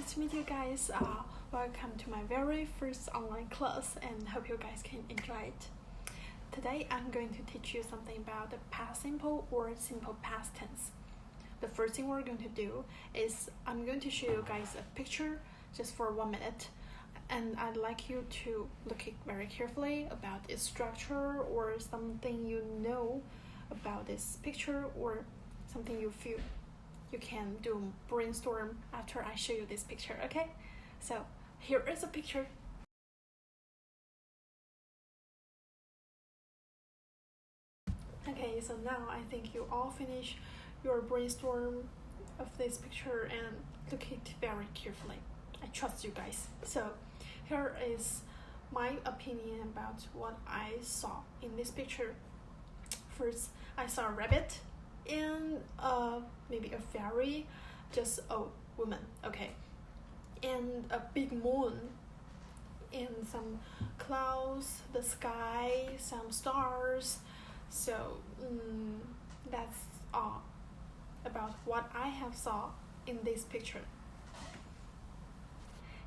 nice to meet you guys. Welcome to my very first online class and hope you guys can enjoy it. Today I'm going to teach you something about the past simple or simple past tense. The first thing we're going to do is I'm going to show you guys a picture just for 1 minute, and I'd like you to look it very carefully about its structure or something you know about this picture or something you feel. You can do brainstorm after I show you this picture, okay? So here is a picture. Okay, so now I think you all finish your brainstorm of this picture and look it very carefully. I trust you guys. So here is my opinion about what I saw in this picture. First, I saw a rabbit and maybe a fairy, just a woman, okay, and a big moon, and some clouds, the sky, some stars. So that's all about what I have saw in this picture.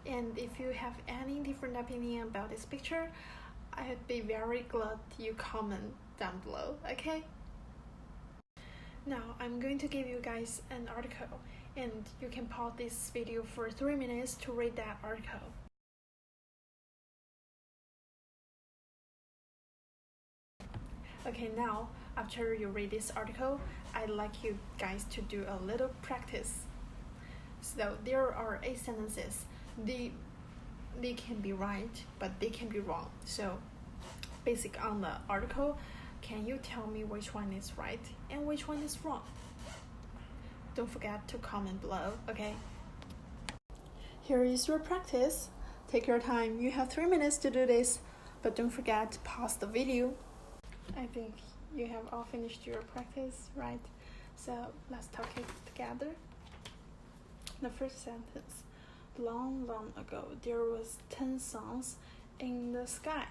And if you have any different opinion about this picture, I'd be very glad you comment down below, okay? Now I'm going to give you guys an article, and you can pause this video for 3 minutes to read that article. Okay, now after you read this article, I'd like you guys to do a little practice. So there are 8 sentences. They can be right, but they can be wrong. So basic on the article, can you tell me which one is right and which one is wrong? Don't forget to comment below, okay? Here is your practice. Take your time. You have 3 minutes to do this, but don't forget to pause the video. I think you have all finished your practice, right? So let's talk it together. The first sentence. Long, long ago, there was 10 suns in the sky.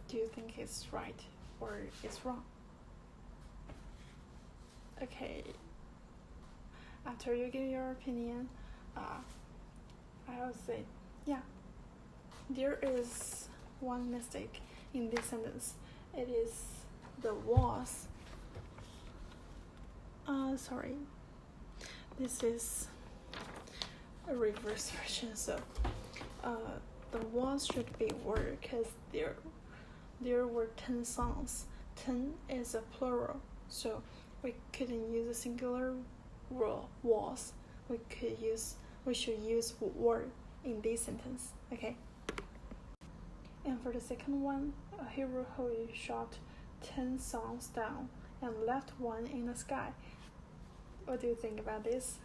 Do you think it's right or it's wrong? Okay. After you give your opinion, I'll say, yeah. There is one mistake in this sentence. It is the was. Sorry. This is a reverse version, so the was should be were, because there were 10 songs. 10 is a plural, so we couldn't use a singular rule was. We should use were in this sentence, okay? And for the second one, a hero who shot 10 songs down and left one in the sky. What do you think about this?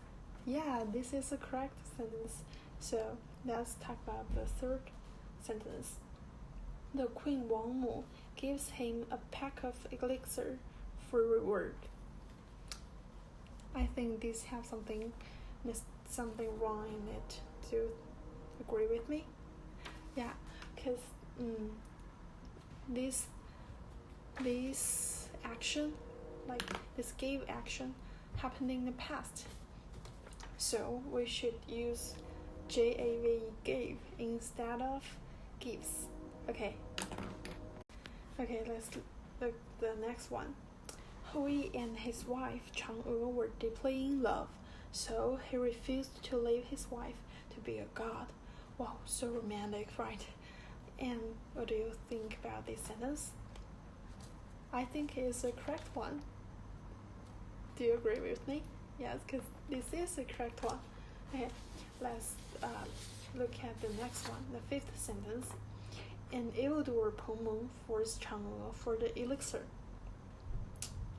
Yeah, this is a correct sentence. So let's talk about the third sentence. The Queen Wang Mu gives him a pack of elixir for reward. I think this has something wrong in it. Do you agree with me? Yeah, because this action, like this gave action, happened in the past. So we should use GAV, gave, instead of gives. Okay, let's look the next one. Hui and his wife Chang'e were deeply in love, so he refused to leave his wife to be a god. Wow, so romantic, right? And what do you think about this sentence? I think it's a correct one. Do you agree with me? Yes, because this is the correct one. Okay, let's look at the next one, the fifth sentence. An evildoer Peng Meng forced Chang'e for the elixir.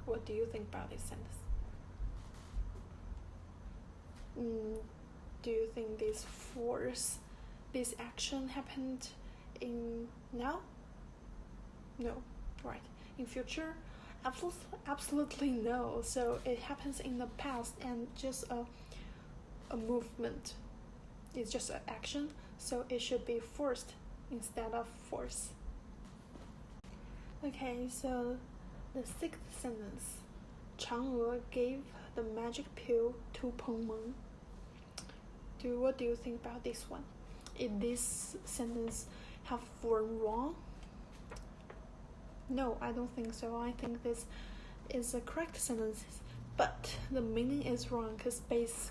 What do you think about this sentence? Do you think this action happened in now? No, right. In future? Absolutely no. So it happens in the past and just a movement. It's just an action, so it should be forced instead of force. Okay, so the sixth sentence. Chang'e gave the magic pill to Peng Meng. What do you think about this one? Is this sentence have form wrong? No, I don't think so. I think this is a correct sentence, but the meaning is wrong because based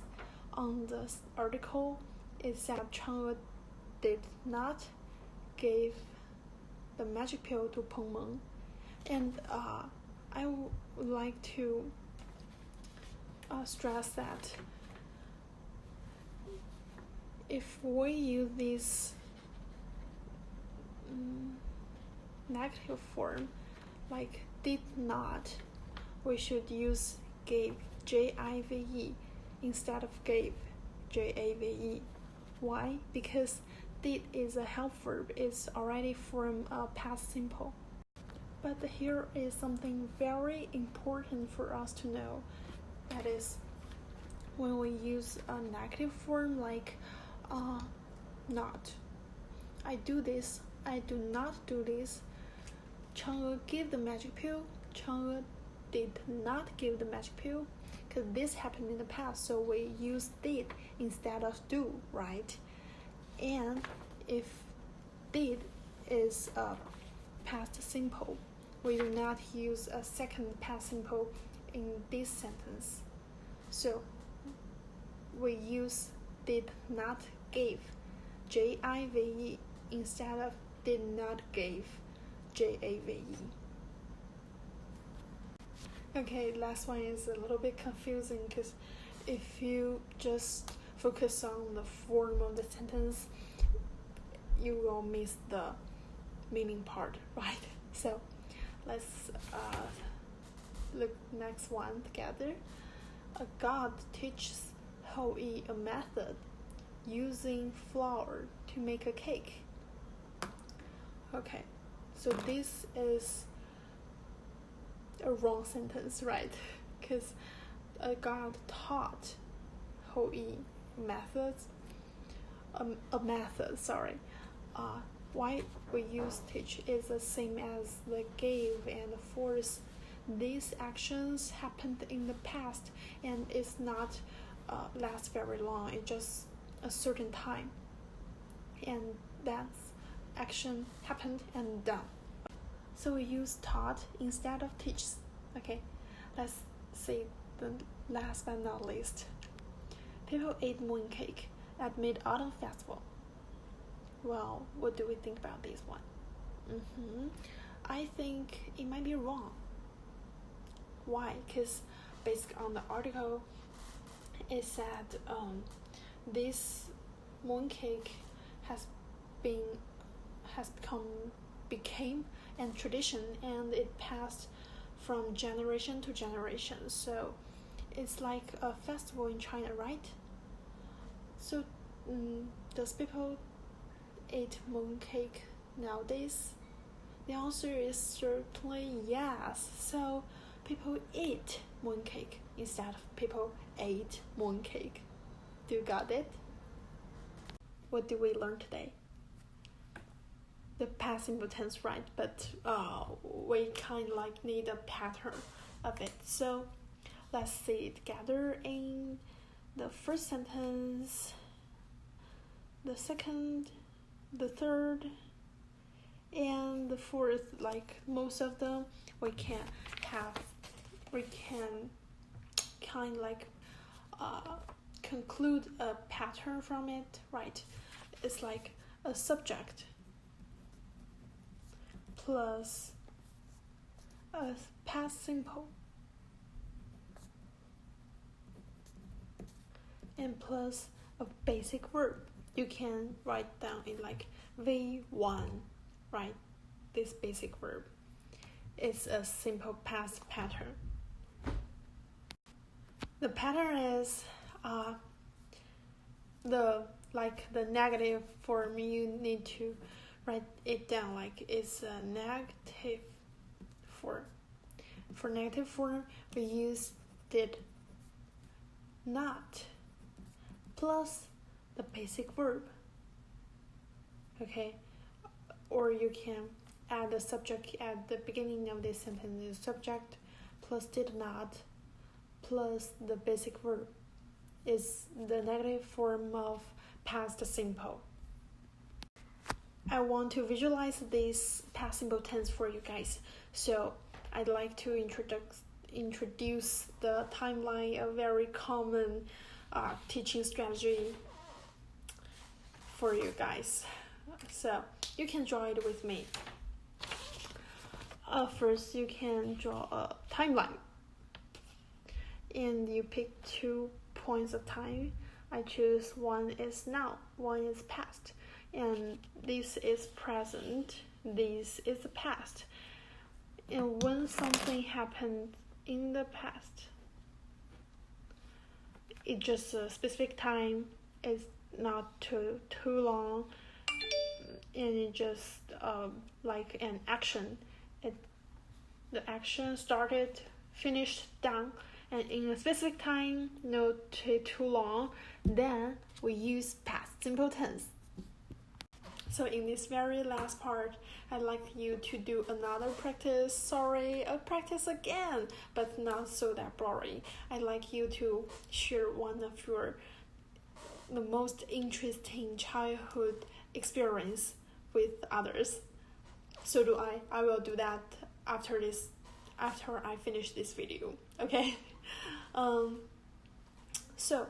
on the article, it said Chang'e did not give the magic pill to Peng Meng, and I would like to stress that if we use this negative form like did not, we should use gave, J-I-V-E, instead of gave, J-A-V-E. Why? Because did is a help verb, it's already from a past simple. But here is something very important for us to know. That is, when we use a negative form like not, I do this, I do not do this, Chang'e gave the magic pill, Chang'e did not give the magic pill, because this happened in the past, so we use did instead of do, right? And if did is a past simple, we do not use a second past simple in this sentence. So we use did not give, J-I-V-E, instead of did not give, J-A-V-E. Okay, last one is a little bit confusing because if you just focus on the form of the sentence, you will miss the meaning part, right? So let's look next one together. A god teaches Hou-Yi a method using flour to make a cake. Okay, so this is a wrong sentence, right? Because a god taught Hou-Yi methods, a method, sorry. Why we use teach is the same as the gave and force. These actions happened in the past and it's not last very long. It's just a certain time, and that action happened and done. So we use taught instead of teach. Okay, let's see the last but not least. People ate mooncake at Mid-Autumn Festival. Well, what do we think about this one? I think it might be wrong. Why? Because based on the article, it said this mooncake became a tradition, and it passed from generation to generation. So it's like a festival in China, right? So does people eat mooncake nowadays? The answer is certainly yes. So people eat mooncake instead of people ate mooncake. Do you got it? What did we learn today? The past simple tense, right? But we kind of like need a pattern of it. So let's see it together in the first sentence, the second, the third, and the fourth. Like most of them, we can kind of like conclude a pattern from it, right? It's like a subject plus a past simple and plus a basic verb. You can write down in like V1, right? This basic verb. It's a simple past pattern. The pattern is the negative form. You need to write it down like it's a negative form. For negative form, we use did not plus the basic verb. Okay, or you can add the subject at the beginning of this sentence. The subject plus did not plus the basic verb. is the negative form of past simple. I want to visualize this past simple tense for you guys. So I'd like to introduce the timeline, a very common teaching strategy for you guys. So you can draw it with me. First, you can draw a timeline. And you pick 2 points of time. I choose one is now, one is past. And this is present, this is the past. And when something happened in the past, it's just a specific time, it's not too long, and it just like an action. The action started, finished, done, and in a specific time, not too long, then we use past simple tense. So in this very last part, I'd like you to do another practice. Sorry, a practice again, but not so that boring. I'd like you to share one of the most interesting childhood experience with others. So do I. I will do that after I finish this video. Okay. So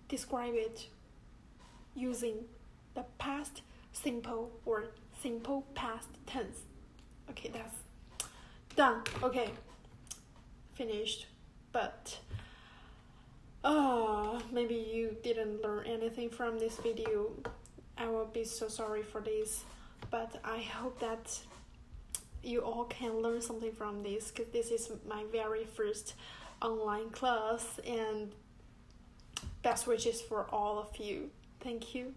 describe it using the past simple or simple past tense. Okay, that's done. Okay, finished. But maybe you didn't learn anything from this video. I will be so sorry for this, but I hope that you all can learn something from this, because this is my very first online class, and best wishes for all of you. Thank you.